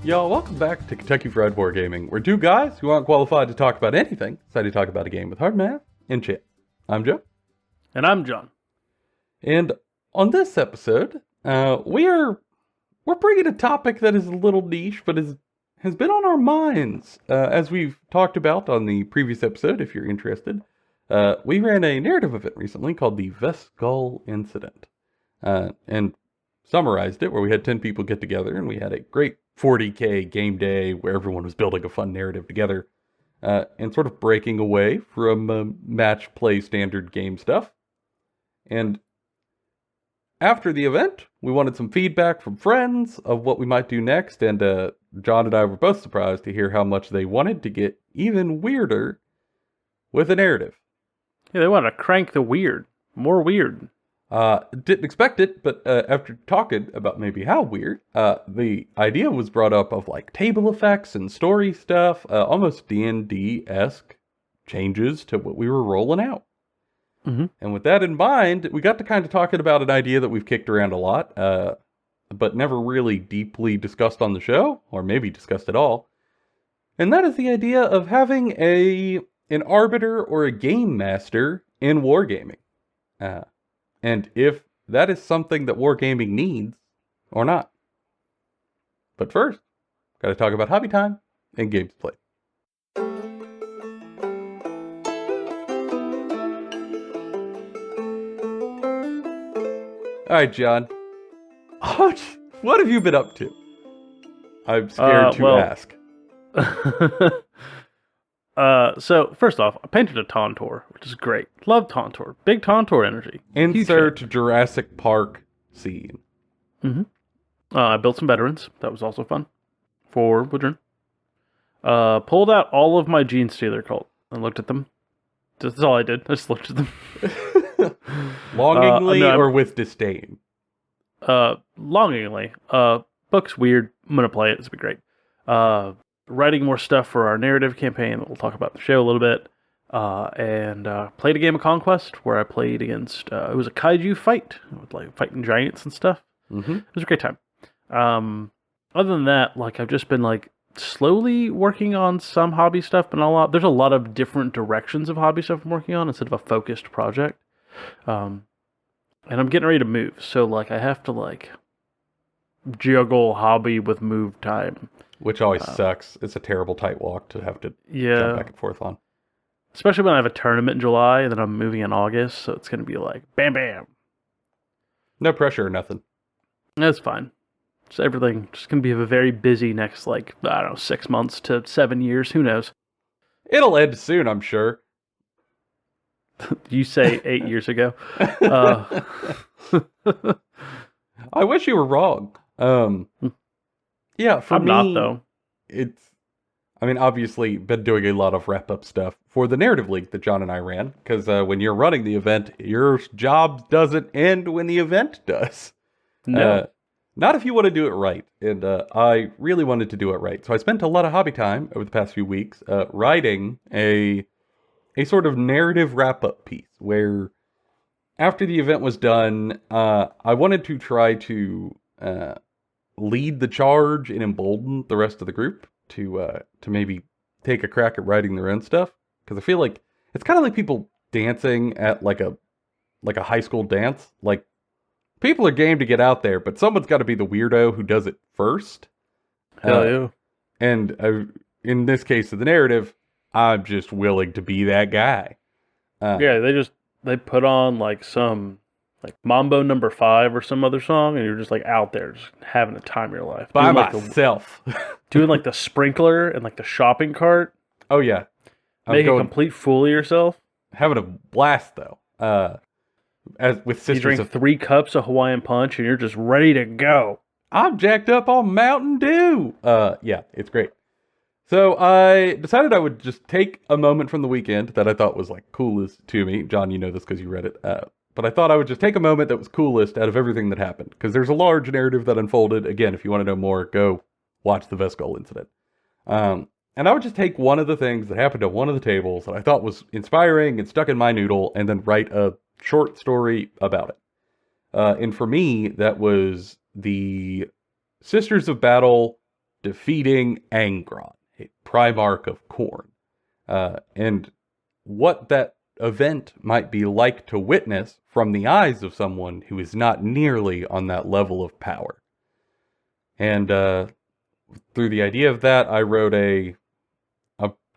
Y'all, welcome back to Kentucky Fried Wargaming. We're two guys who aren't qualified to talk about anything, decided to talk about a game with hard math and chat. I'm Joe. And I'm John. And on this episode, we're bringing a topic that is a little niche, but has been on our minds. As we've talked about on the previous episode, if you're interested, we ran a narrative event recently called the Veskull Incident. And summarized it, where we had 10 people get together, and we had a great 40K game day where everyone was building a fun narrative together, and sort of breaking away from match play standard game stuff. And after the event, we wanted some feedback from friends of what we might do next, and John and I were both surprised to hear how much they wanted to get even weirder with a narrative. Yeah, they want to crank the weird. More weird. Didn't expect it, but after talking about maybe how weird, the idea was brought up of like table effects and story stuff, almost D&D-esque changes to what we were rolling out. Mm-hmm. And with that in mind, we got to kind of talking about an idea that we've kicked around a lot, but never really deeply discussed on the show, or maybe discussed at all. And that is the idea of having an arbiter or a game master in wargaming. And if that is something that wargaming needs or not. But first, gotta talk about hobby time and games played. Alright, John. What have you been up to? I'm scared to ask. So, first off, I painted a Tauntaur, which is great. Love Tauntaur. Big Tauntaur energy. Insert Jurassic Park scene. Mm-hmm. I built some veterans. That was also fun. For Woodrun. Pulled out all of my Gene Stealer cult and looked at them. That's all I did. I just looked at them. Longingly or with disdain? Longingly. Book's weird. I'm going to play it. It's going to be great. Writing more stuff for our narrative campaign that we'll talk about in the show a little bit. And played a game of Conquest where I played against, it was a kaiju fight with like fighting giants and stuff. Mm-hmm. It was a great time. Other than that, like I've just been like slowly working on some hobby stuff, but there's a lot of different directions of hobby stuff I'm working on instead of a focused project. And I'm getting ready to move. So like I have to like juggle hobby with move time. Which always sucks. It's a terrible tight walk to have to jump back and forth on. Especially when I have a tournament in July and then I'm moving in August, so it's going to be like, bam, bam. No pressure or nothing. That's fine. Just everything just going to be a very busy next, 6 months to 7 years. Who knows? It'll end soon, I'm sure. You say 8 years ago. I wish you were wrong. Yeah, for I'm me, not, though. Obviously, been doing a lot of wrap-up stuff for the narrative league that John and I ran, because when you're running the event, your job doesn't end when the event does. No. Not if you want to do it right, and I really wanted to do it right. So I spent a lot of hobby time over the past few weeks writing a sort of narrative wrap-up piece, where after the event was done, I wanted to try to lead the charge and embolden the rest of the group to maybe take a crack at writing their own stuff, because I feel like it's kind of like people dancing at like a high school dance. Like people are game to get out there, but someone's got to be the weirdo who does it first. Hell yeah. And in this case of the narrative, I'm just willing to be that guy. Yeah, they put on like some Mambo number 5 or some other song, and you're just like out there just having the time of your life. By myself. Doing like the sprinkler and like the shopping cart. Oh yeah. Make a complete fool of yourself. Having a blast though. As with sisters, you drink 3 cups of Hawaiian Punch and you're just ready to go. I'm jacked up on Mountain Dew. Yeah, it's great. So I decided I would just take a moment from the weekend that I thought was like coolest to me. John, you know this because you read it. But I thought I would just take a moment that was coolest out of everything that happened, because there's a large narrative that unfolded. Again, if you want to know more, go watch the Veskull incident. And I would just take one of the things that happened at one of the tables that I thought was inspiring and stuck in my noodle, and then write a short story about it. And for me, that was the Sisters of Battle defeating Angron, a Primarch of Khorne. And what that event might be like to witness from the eyes of someone who is not nearly on that level of power. And through the idea of that, I wrote a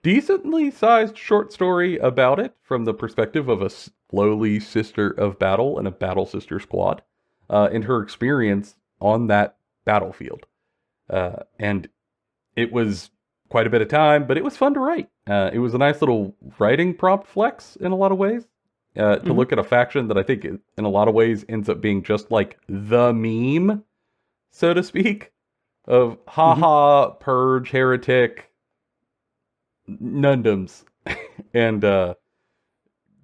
decently sized short story about it from the perspective of a slowly sister of battle and a battle sister squad, and her experience on that battlefield. And it was quite a bit of time, but it was fun to write. It was a nice little writing prompt flex in a lot of ways. To look at a faction that I think in a lot of ways ends up being just like the meme, so to speak, of haha, purge, heretic, nundums, and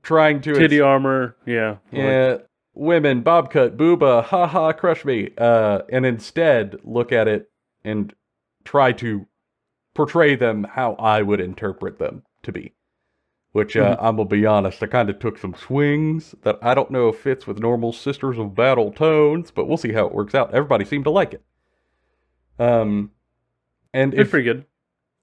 trying to... Titty armor, yeah. Yeah, women, bob cut, booba, haha, crush me. And instead look at it and try to portray them how I would interpret them to be. Which, I'm gonna be honest, I kind of took some swings that I don't know if fits with normal Sisters of Battle tones, but we'll see how it works out. Everybody seemed to like it. And It's pretty good.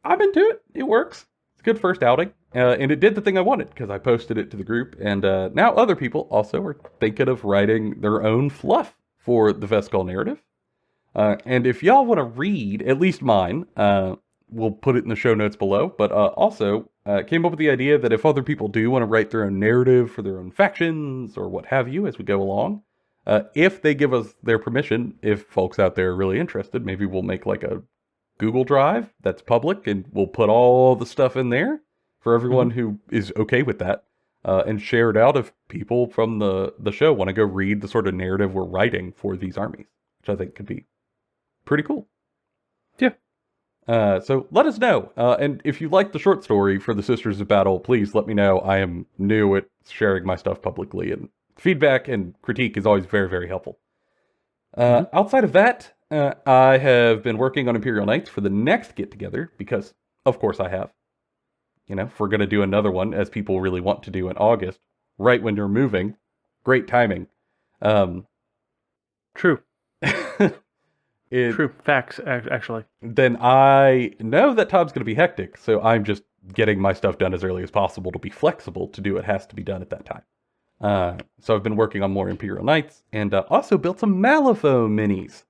I'm into it. It works. It's a good first outing. And it did the thing I wanted, because I posted it to the group, and now other people also are thinking of writing their own fluff for the Veskal narrative. And if y'all want to read, at least mine, we'll put it in the show notes below, but also came up with the idea that if other people do want to write their own narrative for their own factions or what have you as we go along, if they give us their permission, if folks out there are really interested, maybe we'll make like a Google Drive that's public and we'll put all the stuff in there for everyone who is okay with that, and share it out if people from the show want to go read the sort of narrative we're writing for these armies, which I think could be pretty cool. Yeah. So let us know. And if you like the short story for the Sisters of Battle, please let me know. I am new at sharing my stuff publicly, and feedback and critique is always very, very helpful. Outside of that, I have been working on Imperial Knights for the next get-together, because, of course, I have. You know, if we're going to do another one, as people really want to do in August, right when you're moving, great timing. True. True. Facts, actually. Then I know that time's going to be hectic, so I'm just getting my stuff done as early as possible to be flexible to do what has to be done at that time. So I've been working on more Imperial Knights, and also built some Malifaux minis.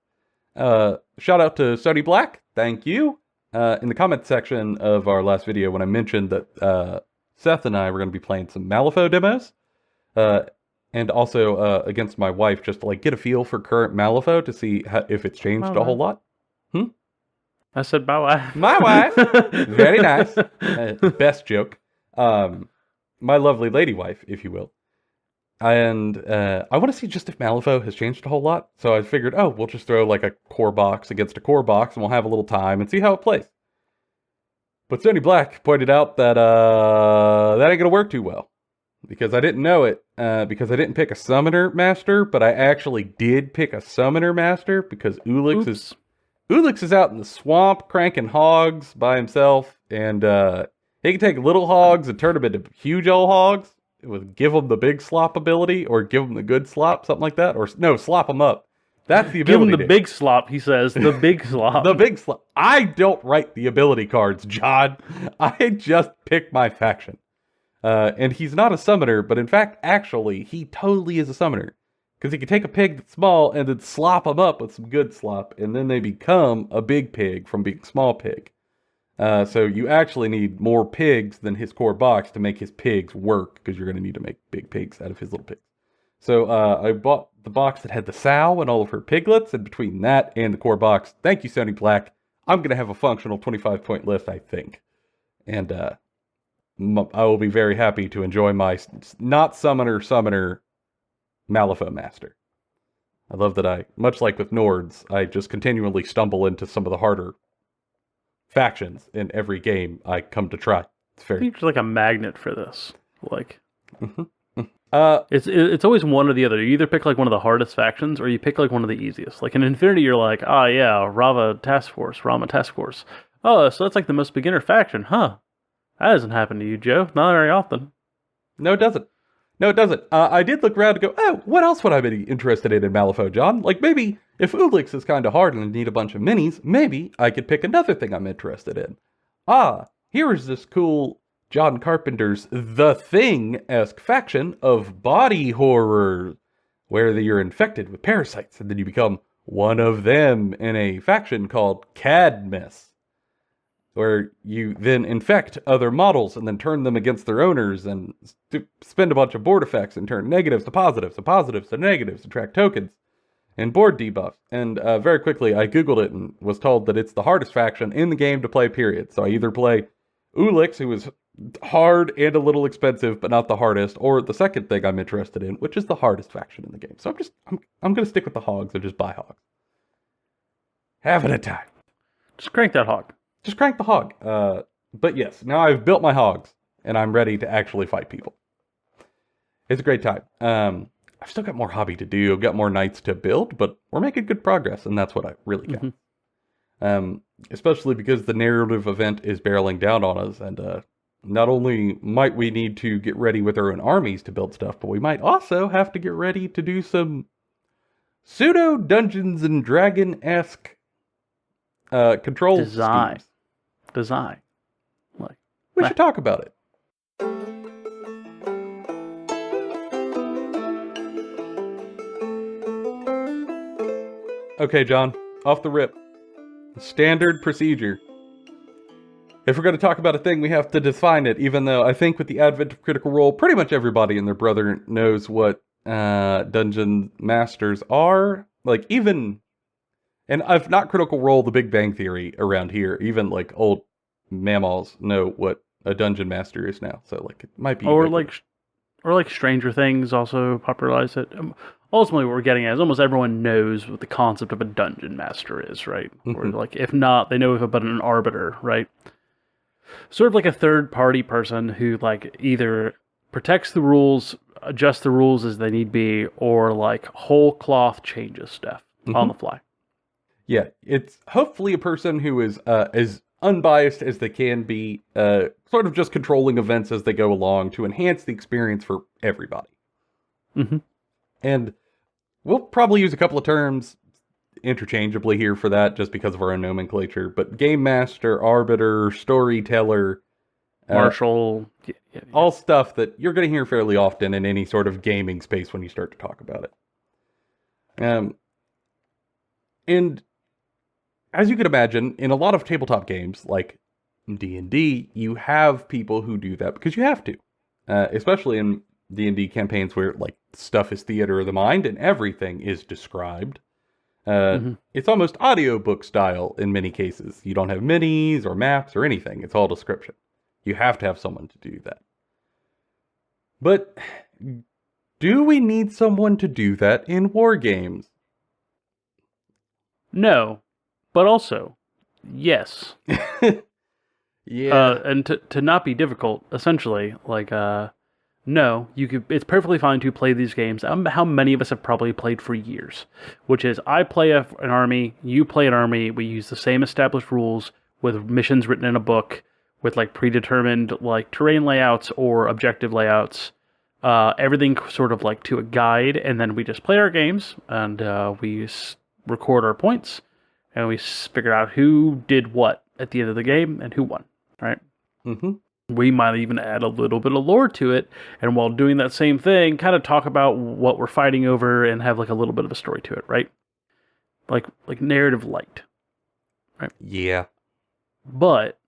Shout out to Sony Black, thank you. In the comment section of our last video, when I mentioned that Seth and I were going to be playing some Malifaux demos, and also against my wife, just to like get a feel for current Malifaux to see if it's changed a whole lot. I said my wife. My wife. Very nice. Best joke. My lovely lady wife, if you will. And I want to see just if Malifaux has changed a whole lot. So I figured, we'll just throw like a core box against a core box, and we'll have a little time and see how it plays. But Sony Black pointed out that that ain't going to work too well. Because I didn't know it, because I didn't pick a Summoner Master, but I actually did pick a Summoner Master, because Ulix is out in the swamp cranking hogs by himself, and he can take little hogs and turn them into huge old hogs. It would give them the big slop ability, or give them the good slop, something like that, or no, slop them up. That's the ability. Give him the big slop, he says. The big slop. The big slop. I don't write the ability cards, John. I just pick my faction. And he's not a summoner, but in fact, actually, he totally is a summoner. Because he can take a pig that's small and then slop them up with some good slop, and then they become a big pig from being a small pig. So you actually need more pigs than his core box to make his pigs work, because you're going to need to make big pigs out of his little pigs. So I bought the box that had the sow and all of her piglets, and between that and the core box, thank you, Sony Black, I'm going to have a functional 25-point list, I think. And I will be very happy to enjoy my not summoner Malifaux Master. I love that much like with Nords, I just continually stumble into some of the harder factions in every game I come to try. It's very... It's like a magnet for this. Like, it's always one or the other. You either pick like one of the hardest factions, or you pick like one of the easiest. Like in Infinity, you're like, Rama Task Force. Oh, so that's like the most beginner faction, huh? That doesn't happen to you, Joe. Not very often. No, it doesn't. No, it doesn't. I did look around and go, oh, what else would I be interested in Malifaux, John? Like, maybe if Ulix is kind of hard and I need a bunch of minis, maybe I could pick another thing I'm interested in. Ah, here is this cool John Carpenter's The Thing-esque faction of body horror, where you're infected with parasites and then you become one of them in a faction called Cadmus, where you then infect other models and then turn them against their owners and spend a bunch of board effects and turn negatives to positives and positives to negatives to track tokens and board debuffs. And very quickly, I googled it and was told that it's the hardest faction in the game to play, period. So I either play Ulix, who is hard and a little expensive, but not the hardest, or the second thing I'm interested in, which is the hardest faction in the game. So I'm going to stick with the hogs or just buy hogs. Having a time. Just crank that hog. Just crank the hog. But yes, now I've built my hogs, and I'm ready to actually fight people. It's a great time. I've still got more hobby to do. I've got more knights to build, but we're making good progress, and that's what I really count. Especially because the narrative event is barreling down on us, and not only might we need to get ready with our own armies to build stuff, but we might also have to get ready to do some pseudo Dungeons and Dragon-esque control schemes. Design. Like, we should talk about it. Okay, John, off the rip. Standard procedure. If we're going to talk about a thing, we have to define it, even though I think with the advent of Critical Role, pretty much everybody and their brother knows what dungeon masters are. Like, even... And I've not Critical Role the Big Bang Theory around here. Even, like, old mammals know what a dungeon master is now. So, like, it might be... Or like Stranger Things also popularized it. Ultimately, what we're getting at is almost everyone knows what the concept of a dungeon master is, right? Or, like, if not, they know about an arbiter, right? Sort of like a third-party person who, like, either protects the rules, adjusts the rules as they need be, or, like, whole cloth changes stuff on the fly. Yeah, it's hopefully a person who is as unbiased as they can be, sort of just controlling events as they go along to enhance the experience for everybody. And we'll probably use a couple of terms interchangeably here for that, just because of our own nomenclature. But Game Master, Arbiter, Storyteller... Marshal... all stuff that you're going to hear fairly often in any sort of gaming space when you start to talk about it. And as you can imagine, in a lot of tabletop games, like D&D, you have people who do that because you have to. Especially in D&D campaigns where, like, stuff is theater of the mind and everything is described. It's almost audiobook style in many cases. You don't have minis or maps or anything. It's all description. You have to have someone to do that. But do we need someone to do that in war games? No, but also, yes. Yeah. And to not be difficult, essentially, like, no, you could. It's perfectly fine to play these games. How many of us have probably played for years? Which is, I play an army, you play an army, we use the same established rules with missions written in a book, with, like, predetermined, like, terrain layouts or objective layouts. Everything sort of, like, to a guide, and then we just play our games, and we record our points, and we figure out who did what at the end of the game, and who won, right? We might even add a little bit of lore to it, and while doing that same thing, kind of talk about what we're fighting over and have, like, a little bit of a story to it, right? Like narrative light, right? Yeah. But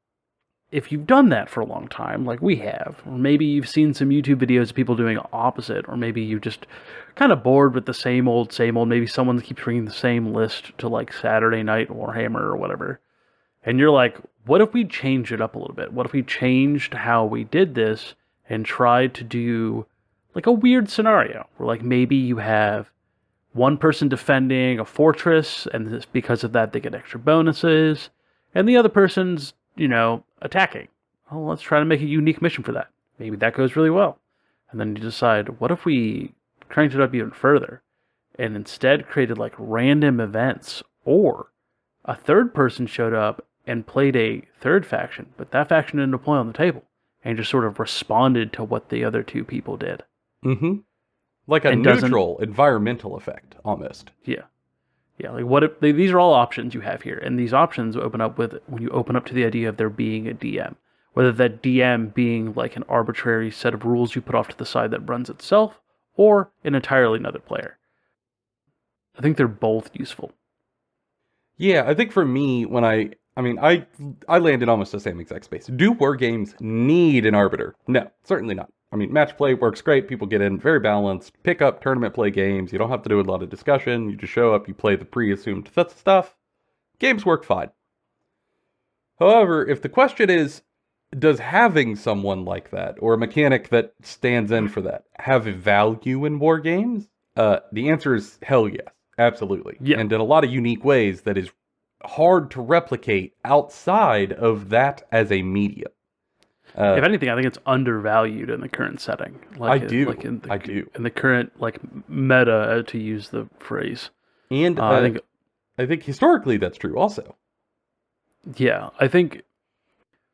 if you've done that for a long time, like we have, or maybe you've seen some YouTube videos of people doing opposite, or maybe you're just kind of bored with the same old, maybe someone keeps bringing the same list to, like, Saturday Night Warhammer or whatever, and you're like, what if we changed it up a little bit? What if we changed how we did this and tried to do, like, a weird scenario where, like, maybe you have one person defending a fortress, and because of that they get extra bonuses, and the other person's, attacking. Oh, let's try to make a unique mission for that. Maybe that goes really well. And then you decide, what if we cranked it up even further and instead created, like, random events, or a third person showed up and played a third faction, but that faction didn't deploy on the table and just sort of responded to what the other two people did. Mm-hmm. Like a and doesn't. neutral environmental effect, almost. Yeah, yeah. Like what if these are all options you have here, and these options open up with when you open up to the idea of there being a DM, whether that DM being like an arbitrary set of rules you put off to the side that runs itself, or an entirely another player. I think they're both useful. Yeah, I think for me, I land in almost the same exact space. Do war games need an arbiter? No, certainly not. I mean, match play works great. People get in very balanced. Pick up tournament play games. You don't have to do a lot of discussion. You just show up, you play the pre-assumed stuff. Games work fine. However, if the question is, does having someone like that, or a mechanic that stands in for that, have value in war games? The answer is hell yes, absolutely. Yeah. And in a lot of unique ways that is hard to replicate outside of that as a medium. If anything, I think it's undervalued in the current setting. I do. Like in the, I do. In the current like meta, to use the phrase. And I think historically that's true also. Yeah, I think.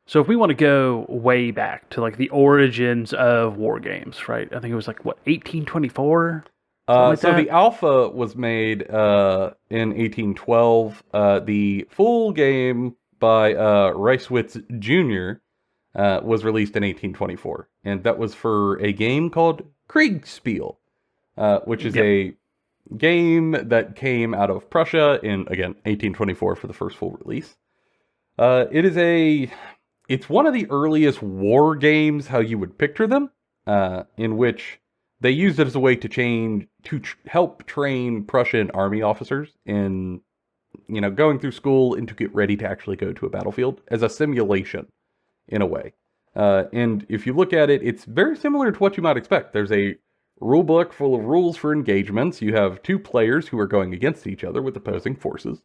So if we want to go way back to like the origins of war games, right? I think it was like what 1824. The alpha was made in 1812. The full game by Reiswitz Jr. Was released in 1824, and that was for a game called Kriegspiel, which is a game that came out of Prussia in, again, 1824 for the first full release. It's one of the earliest war games, how you would picture them, in which they used it as a way to help train Prussian army officers in, going through school and to get ready to actually go to a battlefield as a simulation, in a way. And if you look at it, it's very similar to what you might expect. There's a rule book full of rules for engagements. You have two players who are going against each other with opposing forces.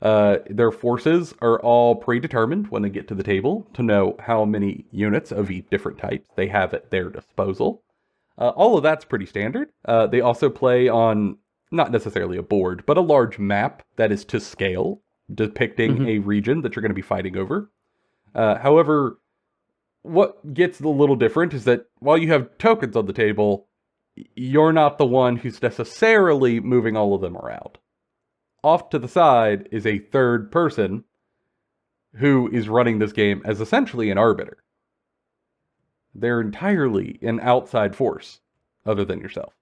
Their forces are all predetermined when they get to the table to know how many units of each different types they have at their disposal. All of that's pretty standard. They also play on, not necessarily a board, but a large map that is to scale, depicting a region that you're going to be fighting over. However, what gets a little different is that while you have tokens on the table, you're not the one who's necessarily moving all of them around. Off to the side is a third person who is running this game as essentially an arbiter. They're entirely an outside force other than yourself.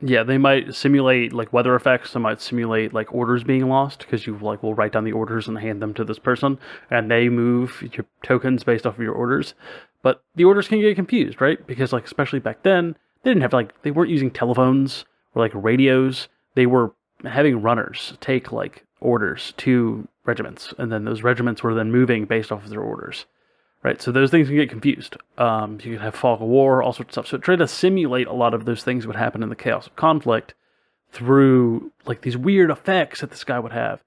Yeah, they might simulate like weather effects. They might simulate like orders being lost because you like will write down the orders and hand them to this person, and they move your tokens based off of your orders. But the orders can get confused, right? Because like especially back then, they weren't using telephones or like radios. They were having runners take like orders to regiments, and then those regiments were then moving based off of their orders. Right, so those things can get confused. You can have fog of war, all sorts of stuff. So try to simulate a lot of those things that would happen in the chaos of conflict through like these weird effects that this guy would have.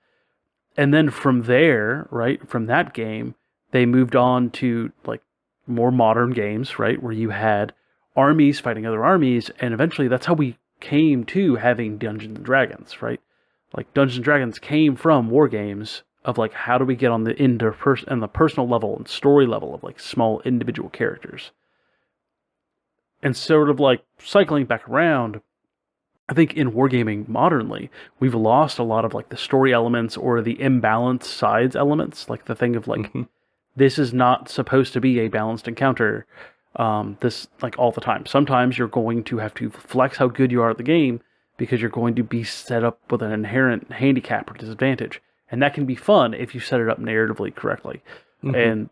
And then from there, right, from that game, they moved on to like more modern games, right, where you had armies fighting other armies, and eventually that's how we came to having Dungeons and Dragons, right? Like Dungeons and Dragons came from war games of like how do we get on the and the personal level and story level of like small individual characters. And sort of like cycling back around, I think in wargaming modernly, we've lost a lot of like the story elements or the imbalanced sides elements, like the thing of like this is not supposed to be a balanced encounter. This like all the time. Sometimes you're going to have to flex how good you are at the game because you're going to be set up with an inherent handicap or disadvantage. And that can be fun if you set it up narratively correctly. And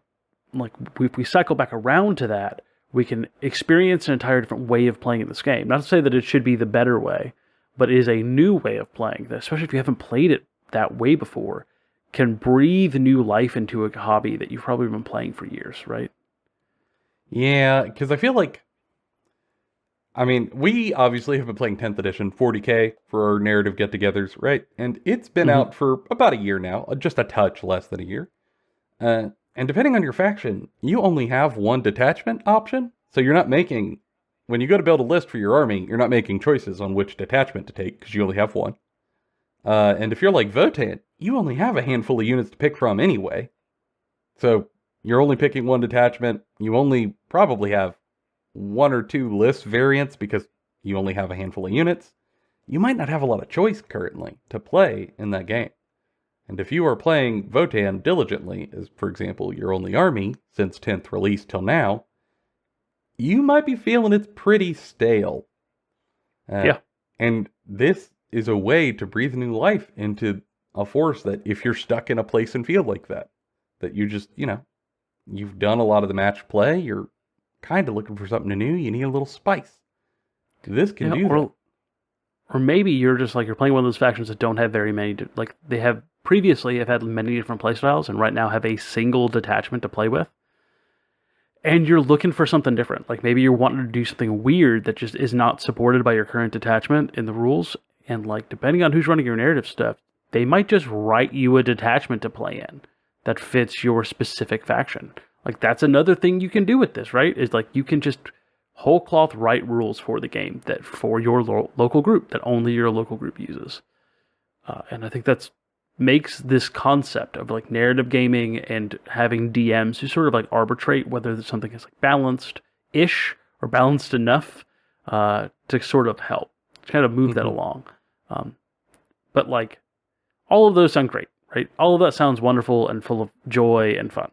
like if we cycle back around to that, we can experience an entire different way of playing in this game. Not to say that it should be the better way, but it is a new way of playing this, especially if you haven't played it that way before, can breathe new life into a hobby that you've probably been playing for years, right? Yeah, because I feel like, we obviously have been playing 10th edition 40K for our narrative get-togethers, right? And it's been out for about a year now, just a touch less than a year. And depending on your faction, you only have one detachment option. So you're not making, when you go to build a list for your army, you're not making choices on which detachment to take because you only have one. And if you're like Votan, you only have a handful of units to pick from anyway. So you're only picking one detachment. You only probably have one or two list variants because you only have a handful of units, you might not have a lot of choice currently to play in that game. And if you are playing Votann diligently, as for example your only army since 10th release till now, you might be feeling it's pretty stale. Yeah. And this is a way to breathe new life into a force that if you're stuck in a place and field like that you just, you've done a lot of the match play, you're kind of looking for something new, you need a little spice. This can do that. Or maybe you're just like, you're playing one of those factions that don't have very many, like they have previously have had many different playstyles and right now have a single detachment to play with. And you're looking for something different. Like maybe you're wanting to do something weird that just is not supported by your current detachment in the rules. And like, depending on who's running your narrative stuff, they might just write you a detachment to play in that fits your specific faction. Like that's another thing you can do with this, right? Is like you can just whole cloth write rules for the game that for your local group that only your local group uses. And I think that's makes this concept of like narrative gaming and having DMs who sort of like arbitrate whether something is like balanced-ish or balanced enough to sort of help to kind of move that along. But like all of those sound great, right? All of that sounds wonderful and full of joy and fun.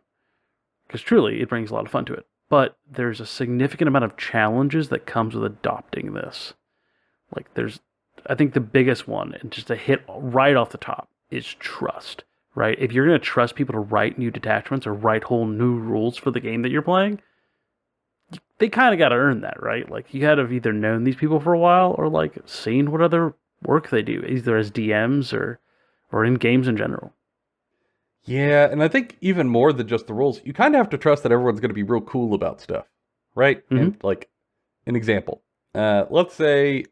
Because truly, it brings a lot of fun to it. But there's a significant amount of challenges that comes with adopting this. Like I think the biggest one, and just to hit right off the top, is trust, right? If you're going to trust people to write new detachments or write whole new rules for the game that you're playing, they kind of got to earn that, right? Like you got to have either known these people for a while or like seen what other work they do, either as DMs or in games in general. Yeah, and I think even more than just the rules, you kind of have to trust that everyone's going to be real cool about stuff, right? Mm-hmm. And like, an example, let's say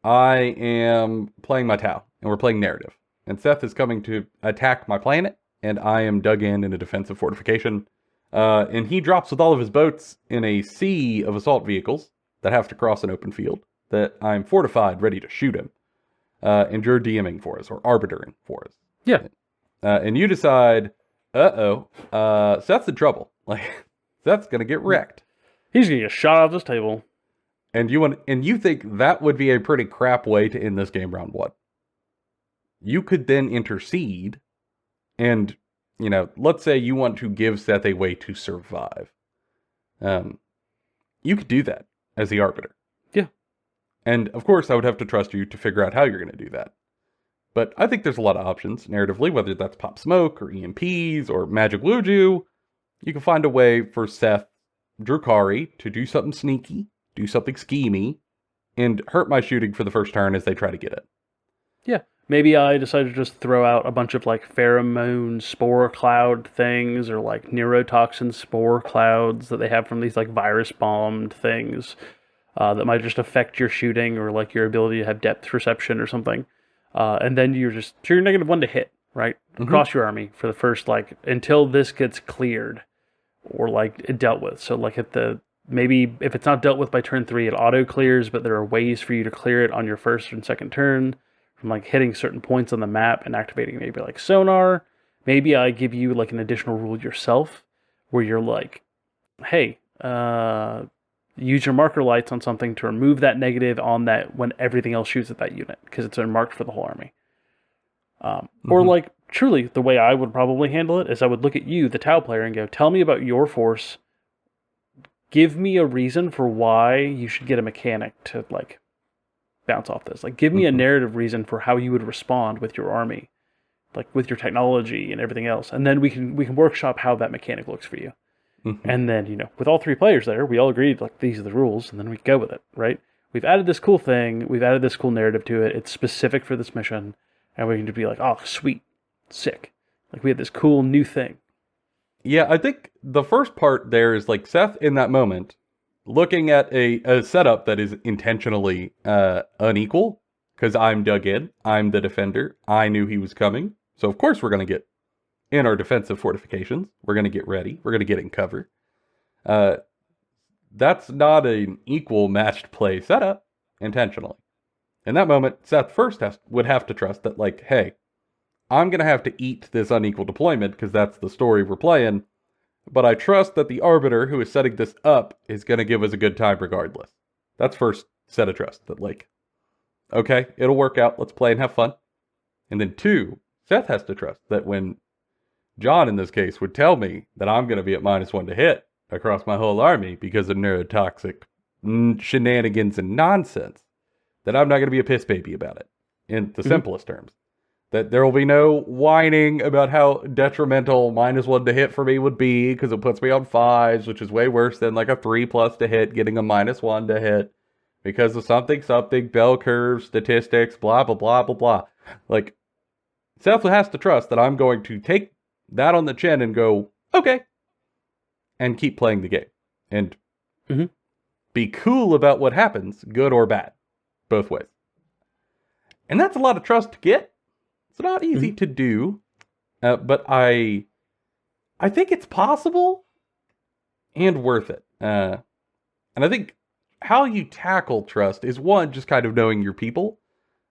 I am playing my Tau, and we're playing narrative, and Seth is coming to attack my planet, and I am dug in a defensive fortification, and he drops with all of his boats in a sea of assault vehicles that have to cross an open field, that I'm fortified, ready to shoot him, and you're DMing for us, or arbitering for us. Yeah. And you decide, Seth's in trouble. Like, Seth's gonna get wrecked. He's gonna get shot off this table. And you think that would be a pretty crap way to end this game round one. You could then intercede, and let's say you want to give Seth a way to survive. You could do that as the arbiter. Yeah. And of course, I would have to trust you to figure out how you're going to do that. But I think there's a lot of options narratively, whether that's Pop Smoke or EMPs or Magic Wuju. You can find a way for Seth Drukari to do something sneaky, do something schemy, and hurt my shooting for the first turn as they try to get it. Yeah. Maybe I decided to just throw out a bunch of like pheromone spore cloud things or like neurotoxin spore clouds that they have from these like virus bombed things that might just affect your shooting or like your ability to have depth perception or something. And then you're -1 to hit, right? Across your army for the first, like, until this gets cleared or, like, dealt with. So, like, maybe if it's not dealt with by turn 3, it auto clears, but there are ways for you to clear it on your first and second turn from, like, hitting certain points on the map and activating maybe, like, sonar. Maybe I give you, like, an additional rule yourself where you're like, hey, use your marker lights on something to remove that negative on that when everything else shoots at that unit, because it's unmarked for the whole army. Or like, truly, the way I would probably handle it is I would look at you, the Tau player, and go, tell me about your force. Give me a reason for why you should get a mechanic to, like, bounce off this. Like, give me a narrative reason for how you would respond with your army, like, with your technology and everything else. And then we can workshop how that mechanic looks for you. And then, with all 3 players there, we all agreed, like, these are the rules, and then we go with it, right? We've added this cool thing, we've added this cool narrative to it, it's specific for this mission, and we can just be like, oh, sweet, sick. Like, we have this cool new thing. Yeah, I think the first part there is, like, Seth, in that moment, looking at a setup that is intentionally unequal, because I'm dug in, I'm the defender, I knew he was coming, so of course we're going to get in our defensive fortifications. We're going to get ready. We're going to get in cover. That's not an equal matched play setup intentionally. In that moment, Seth first would have to trust that, like, hey, I'm going to have to eat this unequal deployment because that's the story we're playing, but I trust that the arbiter who is setting this up is going to give us a good time regardless. That's first set of trust that like, okay, it'll work out. Let's play and have fun. And then 2, Seth has to trust that when John, in this case, would tell me that I'm going to be at -1 to hit across my whole army because of neurotoxic shenanigans and nonsense, that I'm not going to be a piss baby about it, in the simplest terms. That there will be no whining about how detrimental -1 to hit for me would be, because it puts me on 5s, which is way worse than like a 3+ to hit, getting a -1 to hit, because of something, bell curve, statistics, blah, blah, blah, blah, blah. Like, Seth has to trust that I'm going to take that on the chin and go, okay, and keep playing the game. And be cool about what happens, good or bad, both ways. And that's a lot of trust to get. It's not easy to do, but I think it's possible and worth it. And I think how you tackle trust is, 1, just kind of knowing your people.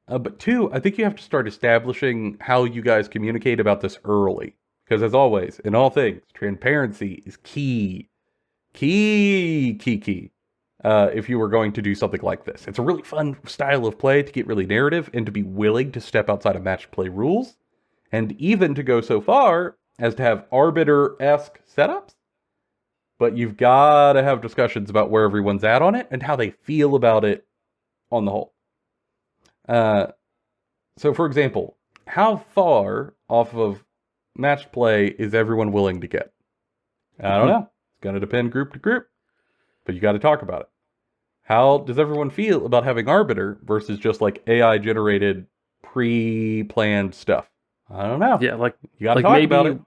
But 2, I think you have to start establishing how you guys communicate about this early. Because as always, in all things, transparency is key. Key. If you were going to do something like this. It's a really fun style of play to get really narrative and to be willing to step outside of match play rules. And even to go so far as to have arbiter-esque setups. But you've got to have discussions about where everyone's at on it and how they feel about it on the whole. So for example, how far off of match play is everyone willing to get? I don't know. It's going to depend group to group. But you got to talk about it. How does everyone feel about having Arbiter versus just like AI-generated, pre-planned stuff? I don't know. Yeah, like you got to talk about it.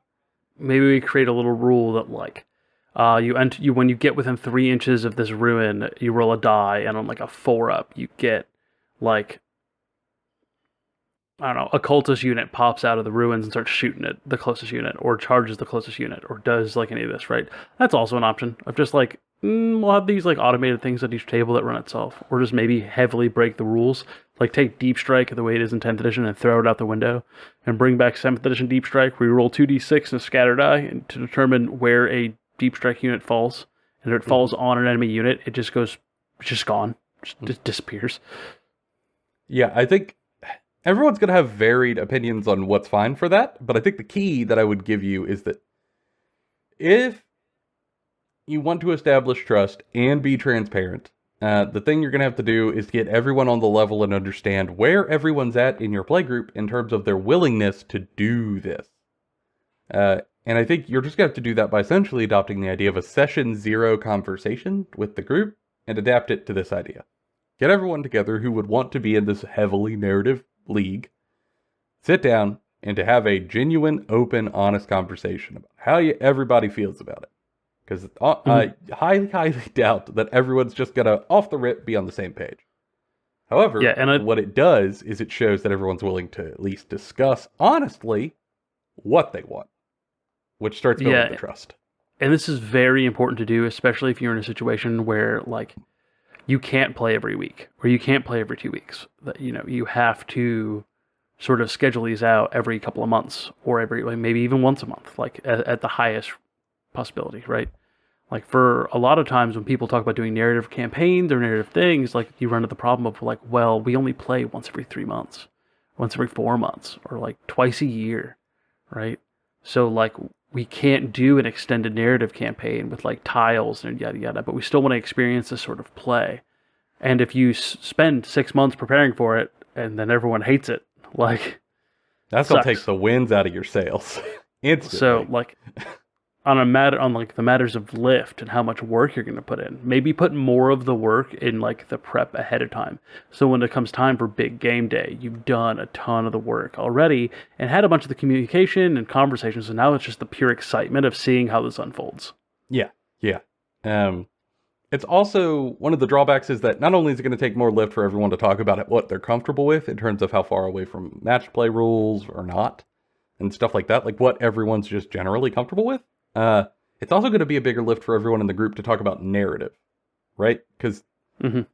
Maybe we create a little rule that like, when you get within 3 inches of this ruin, you roll a die, and on like a 4-up, you get like, I don't know, a cultist unit pops out of the ruins and starts shooting at the closest unit, or charges the closest unit, or does like any of this, right? That's also an option of just like, we'll have these like automated things at each table that run itself, or just maybe heavily break the rules, like take Deep Strike the way it is in 10th edition and throw it out the window, and bring back 7th edition Deep Strike, where you roll 2d6 and a scatter die and to determine where a Deep Strike unit falls, and if it falls on an enemy unit, it's just gone, just disappears. Yeah, I think everyone's going to have varied opinions on what's fine for that, but I think the key that I would give you is that if you want to establish trust and be transparent, the thing you're going to have to do is get everyone on the level and understand where everyone's at in your playgroup in terms of their willingness to do this. And I think you're just going to have to do that by essentially adopting the idea of a session 0 conversation with the group and adapt it to this idea. Get everyone together who would want to be in this heavily narrative league, sit down, and to have a genuine, open, honest conversation about how everybody feels about it. Because I highly doubt that everyone's just going to, off the rip, be on the same page. However, what it does is it shows that everyone's willing to at least discuss honestly what they want, which starts building the trust. And this is very important to do, especially if you're in a situation where, like, you can't play every week, or you can't play every 2 weeks. That, you know, you have to sort of schedule these out every couple of months, or maybe even once a month, like at the highest possibility, right? Like, for a lot of times when people talk about doing narrative campaigns or narrative things, like, you run into the problem of like, well, we only play once every 3 months, once every 4 months, or like twice a year, right? So like, we can't do an extended narrative campaign with like tiles and yada yada, but we still want to experience this sort of play. And if you spend 6 months preparing for it and then everyone hates it, like, that's gonna take the winds out of your sails instantly. So like, on the matters of lift and how much work you're going to put in, maybe put more of the work in like the prep ahead of time. So when it comes time for big game day, you've done a ton of the work already and had a bunch of the communication and conversations. So now it's just the pure excitement of seeing how this unfolds. Yeah. It's also, one of the drawbacks is that not only is it going to take more lift for everyone to talk about what they're comfortable with in terms of how far away from match play rules or not, and stuff like that, like what everyone's just generally comfortable with. It's also going to be a bigger lift for everyone in the group to talk about narrative, right? Because in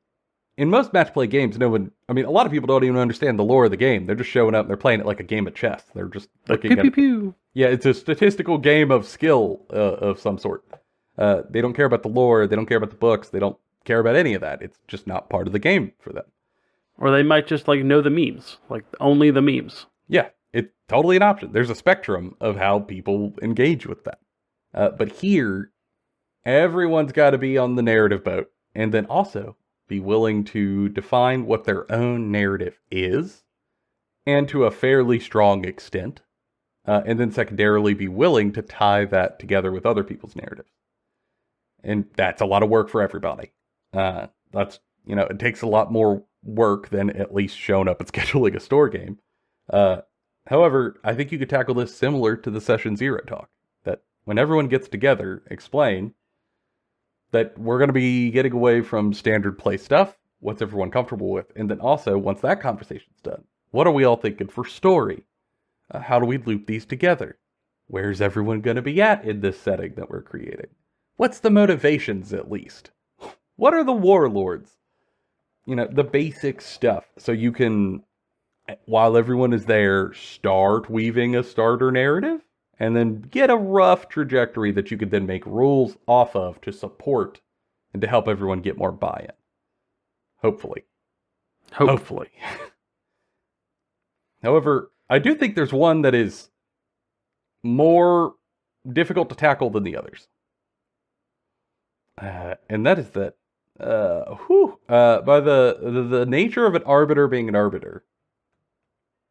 most match play games, a lot of people don't even understand the lore of the game. They're just showing up and they're playing it like a game of chess. They're just looking at it. Yeah, it's a statistical game of skill of some sort. They don't care about the lore. They don't care about the books. They don't care about any of that. It's just not part of the game for them. Or they might just like know the memes, like only the memes. Yeah, it's totally an option. There's a spectrum of how people engage with that. But here, everyone's got to be on the narrative boat, and then also be willing to define what their own narrative is, and to a fairly strong extent, and then secondarily be willing to tie that together with other people's narratives. And that's a lot of work for everybody. That's, it takes a lot more work than at least showing up and scheduling a store game. However, I think you could tackle this similar to the Session Zero talk, that when everyone gets together, explain that we're going to be getting away from standard play stuff, what's everyone comfortable with, and then also, once that conversation's done, what are we all thinking for story? How do we loop these together? Where's everyone going to be at in this setting that we're creating? What's the motivations, at least? What are the warlords? The basic stuff. So you can, while everyone is there, start weaving a starter narrative, and then get a rough trajectory that you could then make rules off of to support and to help everyone get more buy-in. Hopefully. However, I do think there's one that is more difficult to tackle than the others. And that is that, by the nature of an arbiter being an arbiter,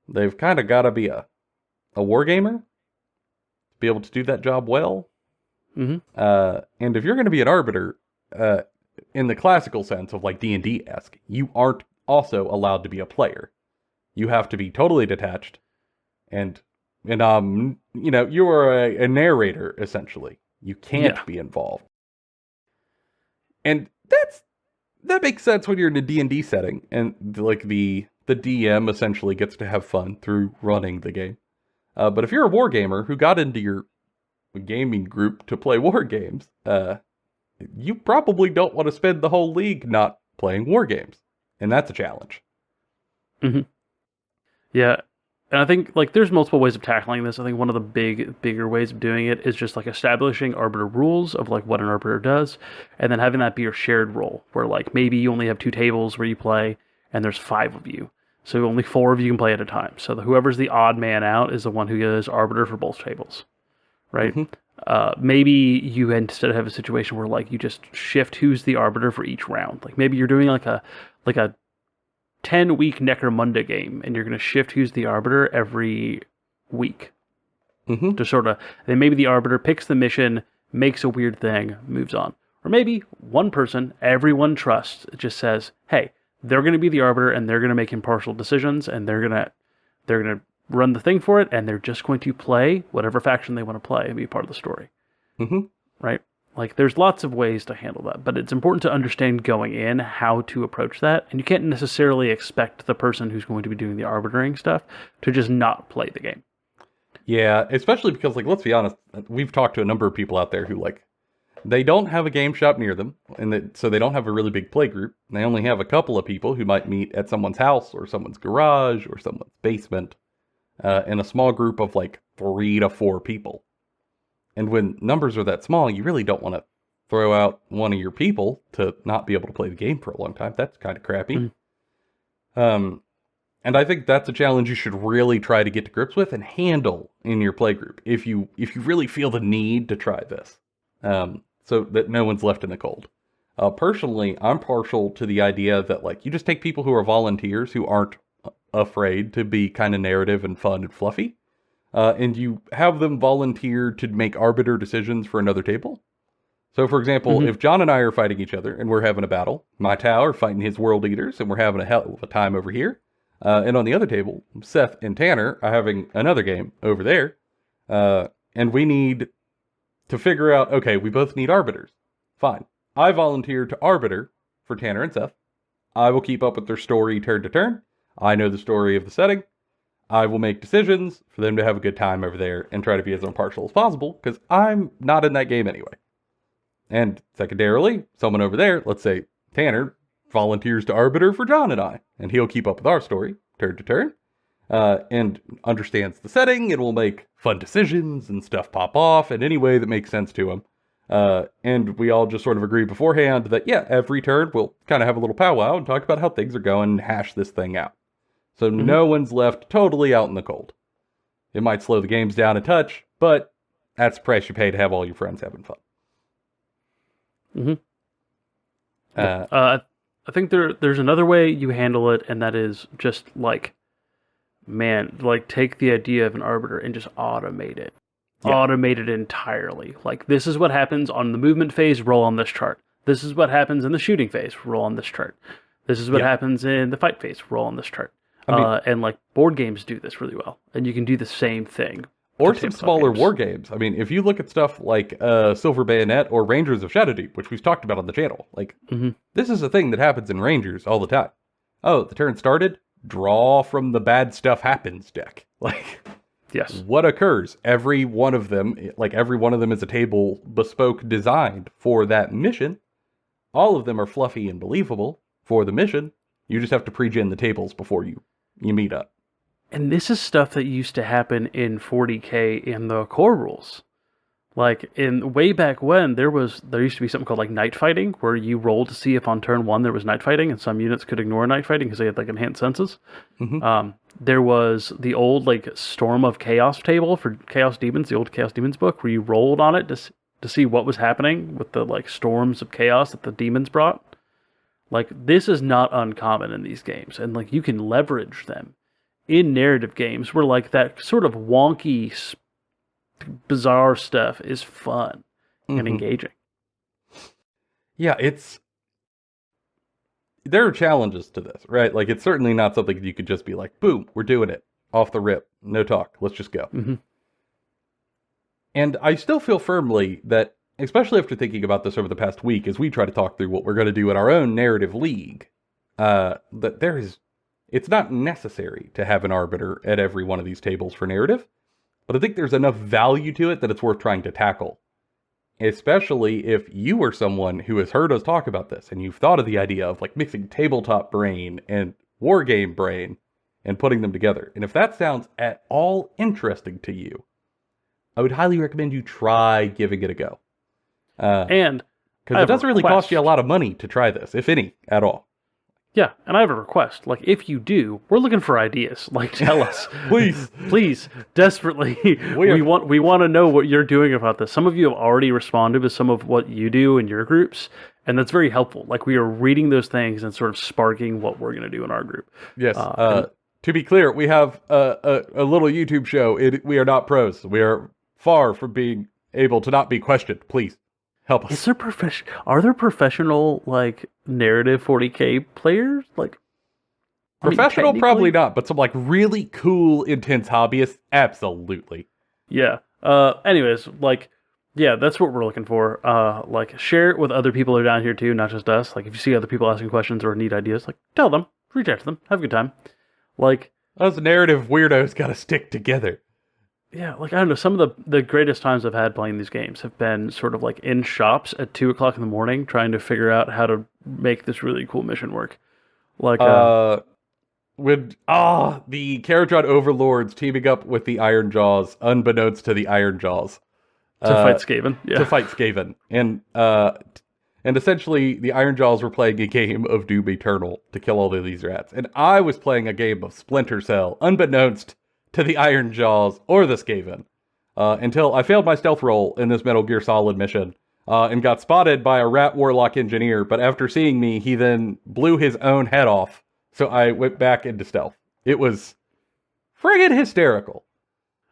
they've kind of got to be a wargamer to be able to do that job well. Mm-hmm. And if you're going to be an arbiter, in the classical sense of like D&D-esque, you aren't also allowed to be a player. You have to be totally detached, and you are a narrator, essentially. You can't be involved. And that makes sense when you're in a D&D setting, and like the DM essentially gets to have fun through running the game. But if you're a wargamer who got into your gaming group to play war games, you probably don't want to spend the whole league not playing war games, and that's a challenge. Mm-hmm. Yeah, and I think like there's multiple ways of tackling this. I think one of the bigger ways of doing it is just like establishing arbiter rules of like what an arbiter does, and then having that be your shared role, where like maybe you only have 2 tables where you play, and there's 5 of you, so only 4 of you can play at a time. So whoever's the odd man out is the one who is arbiter for both tables, right? Mm-hmm. Maybe you instead have a situation where like you just shift who's the arbiter for each round. Like maybe you're doing like a 10-week necromunda game, and you're going to shift who's the arbiter every week. Mm-hmm. To sort of, then maybe the arbiter picks the mission, makes a weird thing, moves on. Or maybe one person everyone trusts just says, hey, they're going to be the arbiter, and they're going to make impartial decisions, and they're going to run the thing for it, and they're just going to play whatever faction they want to play and be part of the story. Mm-hmm. Right? Like, there's lots of ways to handle that, but it's important to understand going in how to approach that, and you can't necessarily expect the person who's going to be doing the arbitering stuff to just not play the game. Yeah, especially because, like, let's be honest, we've talked to a number of people out there who, like, they don't have a game shop near them, and so they don't have a really big play group. They only have a couple of people who might meet at someone's house or someone's garage or someone's basement, in a small group of, like, 3 to 4 people. And when numbers are that small, you really don't want to throw out one of your people to not be able to play the game for a long time. That's kind of crappy. Mm. And I think that's a challenge you should really try to get to grips with and handle in your playgroup if you really feel the need to try this, so that no one's left in the cold. Personally, I'm partial to the idea that like you just take people who are volunteers who aren't afraid to be kind of narrative and fun and fluffy. And you have them volunteer to make arbiter decisions for another table. So, for example, if John and I are fighting each other and we're having a battle, my Tau are fighting his world eaters and we're having a hell of a time over here. And on the other table, Seth and Tanner are having another game over there. And we need to figure out, okay, we both need arbiters. Fine. I volunteer to arbiter for Tanner and Seth. I will keep up with their story turn to turn. I know the story of the setting. I will make decisions for them to have a good time over there and try to be as impartial as possible, because I'm not in that game anyway. And secondarily, someone over there, let's say Tanner, volunteers to arbiter for John and I, and he'll keep up with our story, turn to turn, and understands the setting, and will make fun decisions and stuff pop off in any way that makes sense to him. And we all just sort of agreed beforehand that, yeah, every turn we'll kind of have a little powwow and talk about how things are going and hash this thing out. So no one's left totally out in the cold. It might slow the games down a touch, but that's the price you pay to have all your friends having fun. I think there's another way you handle it, and that is just like, man, like take the idea of an arbiter and just automate it. Yeah. Automate it entirely. Like, this is what happens on the movement phase, roll on this chart. This is what happens in the shooting phase, roll on this chart. This is what happens in the fight phase, roll on this chart. And like board games do this really well, and you can do the same thing. Or some smaller war games. I mean, if you look at stuff like Silver Bayonet or Rangers of Shadowdeep, which we've talked about on the channel, like, this is a thing that happens in Rangers all the time. Oh, the turn started? Draw from the bad stuff happens deck. Like, yes. What occurs? Every one of them is a table bespoke designed for that mission. All of them are fluffy and believable for the mission. You just have to pre-gen the tables before you meet up. And this is stuff that used to happen in 40K in the core rules. Like, in way back when, there used to be something called like night fighting, where you rolled to see if on turn 1 there was night fighting, and some units could ignore night fighting because they had like enhanced senses. There was the old like Storm of Chaos table for Chaos Demons, the old Chaos Demons book, where you rolled on it to see what was happening with the like storms of chaos that the demons brought. Like, this is not uncommon in these games, and like you can leverage them in narrative games where like that sort of wonky, bizarre stuff is fun and engaging. Yeah, there are challenges to this, right? Like, it's certainly not something you could just be like, boom, we're doing it off the rip, no talk, let's just go. And I still feel firmly that, especially after thinking about this over the past week, as we try to talk through what we're going to do in our own narrative league, that it's not necessary to have an arbiter at every one of these tables for narrative, but I think there's enough value to it that it's worth trying to tackle. Especially if you are someone who has heard us talk about this, and you've thought of the idea of like mixing tabletop brain and wargame brain and putting them together. And if that sounds at all interesting to you, I would highly recommend you try giving it a go. And because it doesn't really cost you a lot of money to try this, if any, at all. Yeah, and I have a request. Like, if you do, we're looking for ideas. Like, tell us. Please, desperately. We want to know what you're doing about this. Some of you have already responded to some of what you do in your groups, and that's very helpful. Like, we are reading those things and sort of sparking what we're going to do in our group. Yes. To be clear, we have a little YouTube show. We are not pros. We are far from being able to not be questioned. Please. Help us. Are there professional like narrative 40K players? Like, professional, probably not, but some like really cool, intense hobbyists, absolutely. Yeah. Anyways, like, yeah, that's what we're looking for. Like, share it with other people who are down here too, not just us. Like, if you see other people asking questions or need ideas, like, tell them, reach out to them, have a good time. Like, us narrative weirdos got to stick together. Yeah, like, I don't know, some of the greatest times I've had playing these games have been sort of like in shops at 2 o'clock in the morning trying to figure out how to make this really cool mission work. Like, the Caradron Overlords teaming up with the Iron Jaws, unbeknownst to the Iron Jaws. To fight Skaven. Yeah. To fight Skaven. And essentially, the Iron Jaws were playing a game of Doom Eternal to kill all of these rats. And I was playing a game of Splinter Cell, unbeknownst to the Iron Jaws or the Skaven, until I failed my stealth roll in this Metal Gear Solid mission, and got spotted by a rat warlock engineer, but after seeing me, he then blew his own head off, so I went back into stealth. It was friggin' hysterical.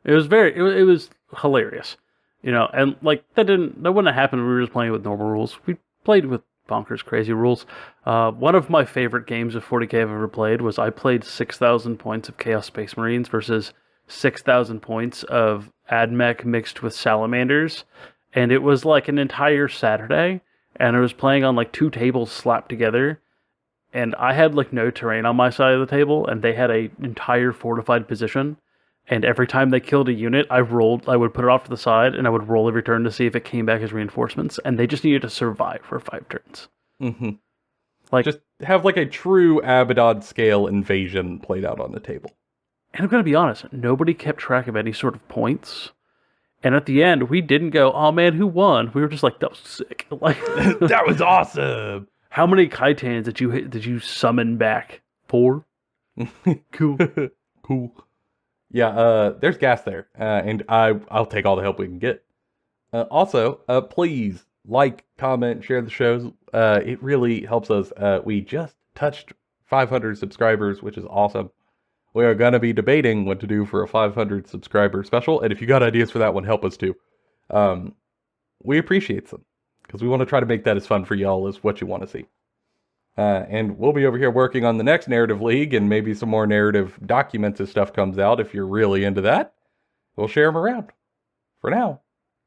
It was hilarious, you know, and like, that wouldn't have happened if we were just playing with normal rules. We played with bonkers crazy rules. One of my favorite games of 40K I've ever played was I played 6,000 points of Chaos Space Marines versus 6,000 points of AdMech mixed with Salamanders, and it was like an entire Saturday, and I was playing on like 2 tables slapped together, and I had like no terrain on my side of the table, and they had an entire fortified position, and every time they killed a unit, I would put it off to the side, and I would roll every turn to see if it came back as reinforcements, and they just needed to survive for 5 turns. Like, just have like a true Abaddon scale invasion played out on the table. And I'm going to be honest, nobody kept track of any sort of points. And at the end, we didn't go, "Oh man, who won?" We were just like, "That was sick!" Like, That was awesome. how many Kaitans did you summon back? 4? Cool. Cool. Yeah, there's gas there, and I'll take all the help we can get. Also, please like, comment, share the shows. It really helps us. We just touched 500 subscribers, which is awesome. We are gonna be debating what to do for a 500 subscriber special, and if you got ideas for that one, help us too. We appreciate them because we want to try to make that as fun for y'all as what you want to see. And we'll be over here working on the next narrative league, and maybe some more narrative documents as stuff comes out. If you're really into that, we'll share them around. For now,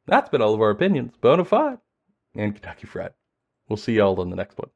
that's been all of our opinions, bona fide, and Kentucky Fried. We'll see y'all in the next one.